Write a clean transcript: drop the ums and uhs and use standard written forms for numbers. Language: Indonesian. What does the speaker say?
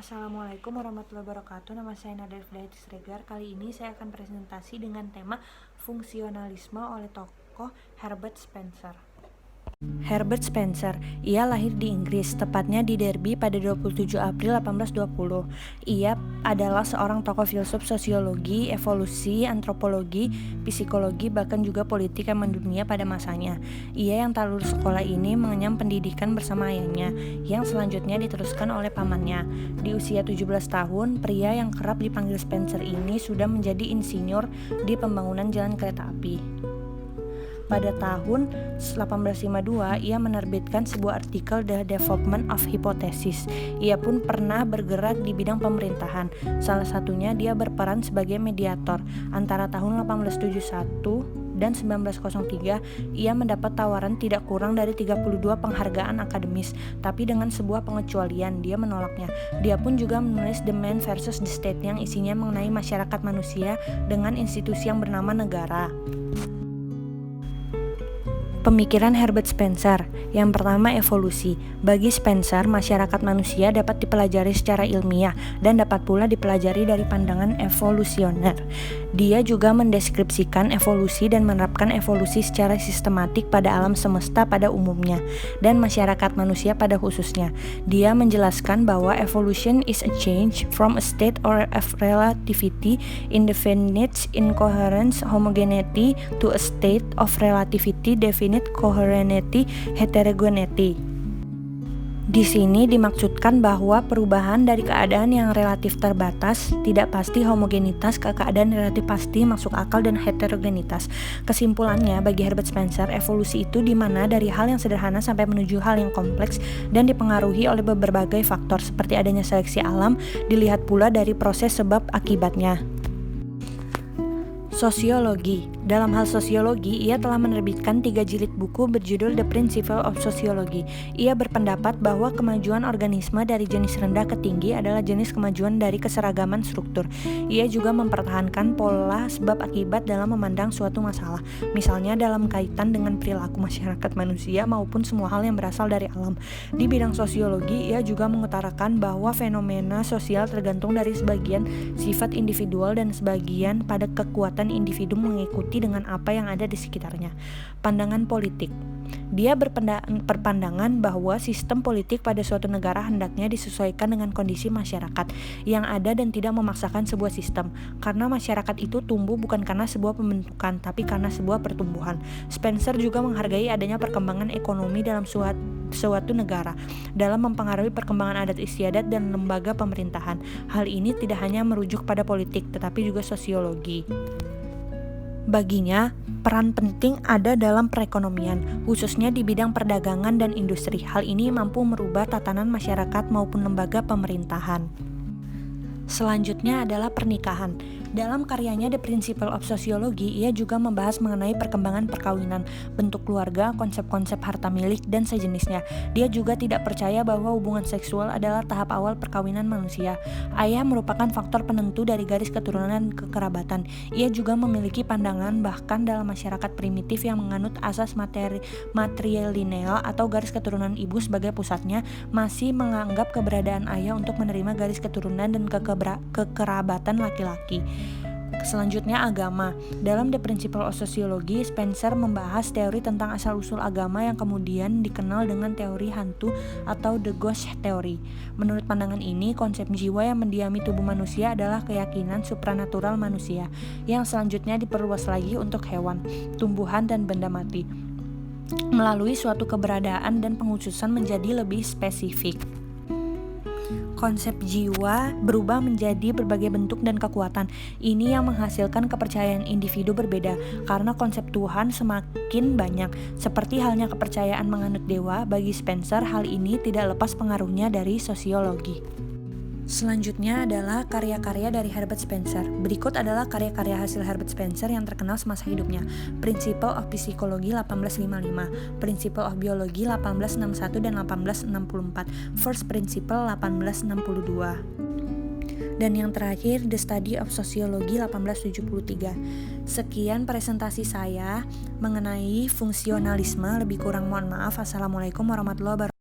Assalamualaikum warahmatullahi wabarakatuh. Nama saya Nadia Fidayati Siregar. Kali ini saya akan presentasi dengan tema fungsionalisme oleh tokoh Herbert Spencer. Herbert Spencer, ia lahir di Inggris, tepatnya di Derby pada 27 April 1820. Ia adalah seorang tokoh filsuf sosiologi, evolusi, antropologi, psikologi, bahkan juga politik yang mendunia pada masanya. Ia yang tak lulus sekolah ini mengenyam pendidikan bersama ayahnya, yang selanjutnya diteruskan oleh pamannya. Di usia 17 tahun, pria yang kerap dipanggil Spencer ini sudah menjadi insinyur di pembangunan jalan kereta api. Pada tahun 1852, ia menerbitkan sebuah artikel The Development of Hypothesis. Ia pun pernah bergerak di bidang pemerintahan. Salah satunya dia berperan sebagai mediator. Antara tahun 1871 dan 1903, ia mendapat tawaran tidak kurang dari 32 penghargaan akademis, tapi dengan sebuah pengecualian, dia menolaknya. Dia pun juga menulis The Man versus the State yang isinya mengenai masyarakat manusia dengan institusi yang bernama negara. Pemikiran Herbert Spencer. Yang pertama, evolusi. Bagi Spencer, masyarakat manusia dapat dipelajari secara ilmiah dan dapat pula dipelajari dari pandangan evolusioner. Dia juga mendeskripsikan evolusi dan menerapkan evolusi secara sistematik pada alam semesta pada umumnya dan masyarakat manusia pada khususnya. Dia menjelaskan bahwa evolution is a change from a state or of relativity, indefinite incoherence, homogeneity to a state of relativity, definite coherency, heterogeneity. Di sini dimaksudkan bahwa perubahan dari keadaan yang relatif terbatas, tidak pasti, homogenitas ke keadaan relatif pasti, masuk akal, dan heterogenitas. Kesimpulannya, bagi Herbert Spencer, evolusi itu di mana dari hal yang sederhana sampai menuju hal yang kompleks dan dipengaruhi oleh berbagai faktor seperti adanya seleksi alam, dilihat pula dari proses sebab akibatnya. Sosiologi. Dalam hal sosiologi, ia telah menerbitkan 3 jilid buku berjudul The Principle of Sociology. Ia berpendapat bahwa kemajuan organisme dari jenis rendah ke tinggi adalah jenis kemajuan dari keseragaman struktur. Ia juga mempertahankan pola sebab akibat dalam memandang suatu masalah, misalnya dalam kaitan dengan perilaku masyarakat manusia maupun semua hal yang berasal dari alam. Di bidang sosiologi, ia juga mengutarakan bahwa fenomena sosial tergantung dari sebagian sifat individual dan sebagian pada kekuatan individu mengikuti dengan apa yang ada di sekitarnya. Pandangan politik. Dia berpandangan bahwa sistem politik pada suatu negara hendaknya disesuaikan dengan kondisi masyarakat yang ada dan tidak memaksakan sebuah sistem, karena masyarakat itu tumbuh bukan karena sebuah pembentukan, tapi karena sebuah pertumbuhan. Spencer juga menghargai adanya perkembangan ekonomi dalam suatu negara dalam mempengaruhi perkembangan adat istiadat dan lembaga pemerintahan. Hal ini tidak hanya merujuk pada politik, tetapi juga sosiologi. Baginya, peran penting ada dalam perekonomian, khususnya di bidang perdagangan dan industri. Hal ini mampu merubah tatanan masyarakat maupun lembaga pemerintahan. Selanjutnya adalah pernikahan. Dalam karyanya The Principle of Sociology, ia juga membahas mengenai perkembangan perkawinan, bentuk keluarga, konsep-konsep harta milik, dan sejenisnya. Dia juga tidak percaya bahwa hubungan seksual adalah tahap awal perkawinan manusia. Ayah merupakan faktor penentu dari garis keturunan dan kekerabatan. Ia juga memiliki pandangan bahkan dalam masyarakat primitif yang menganut asas matrilineal atau garis keturunan ibu sebagai pusatnya, masih menganggap keberadaan ayah untuk menerima garis keturunan dan kekerabatan laki-laki. Selanjutnya, agama. Dalam The Principle of Sociology, Spencer membahas teori tentang asal-usul agama yang kemudian dikenal dengan teori hantu atau The Ghost Theory. Menurut pandangan ini, konsep jiwa yang mendiami tubuh manusia adalah keyakinan supranatural manusia, yang selanjutnya diperluas lagi untuk hewan, tumbuhan, dan benda mati, melalui suatu keberadaan dan pengkhususan menjadi lebih spesifik. Konsep jiwa berubah menjadi berbagai bentuk dan kekuatan. Ini yang menghasilkan kepercayaan individu berbeda, karena konsep Tuhan semakin banyak. Seperti halnya kepercayaan menganut dewa, bagi Spencer hal ini tidak lepas pengaruhnya dari sosiologi. Selanjutnya adalah karya-karya dari Herbert Spencer. Berikut adalah karya-karya hasil Herbert Spencer yang terkenal semasa hidupnya. Principle of Psychology 1855, Principle of Biology 1861 dan 1864, First Principle 1862. Dan yang terakhir, The Study of Sociology 1873. Sekian presentasi saya mengenai fungsionalisme. Lebih kurang mohon maaf. Assalamualaikum warahmatullahi wabarakatuh.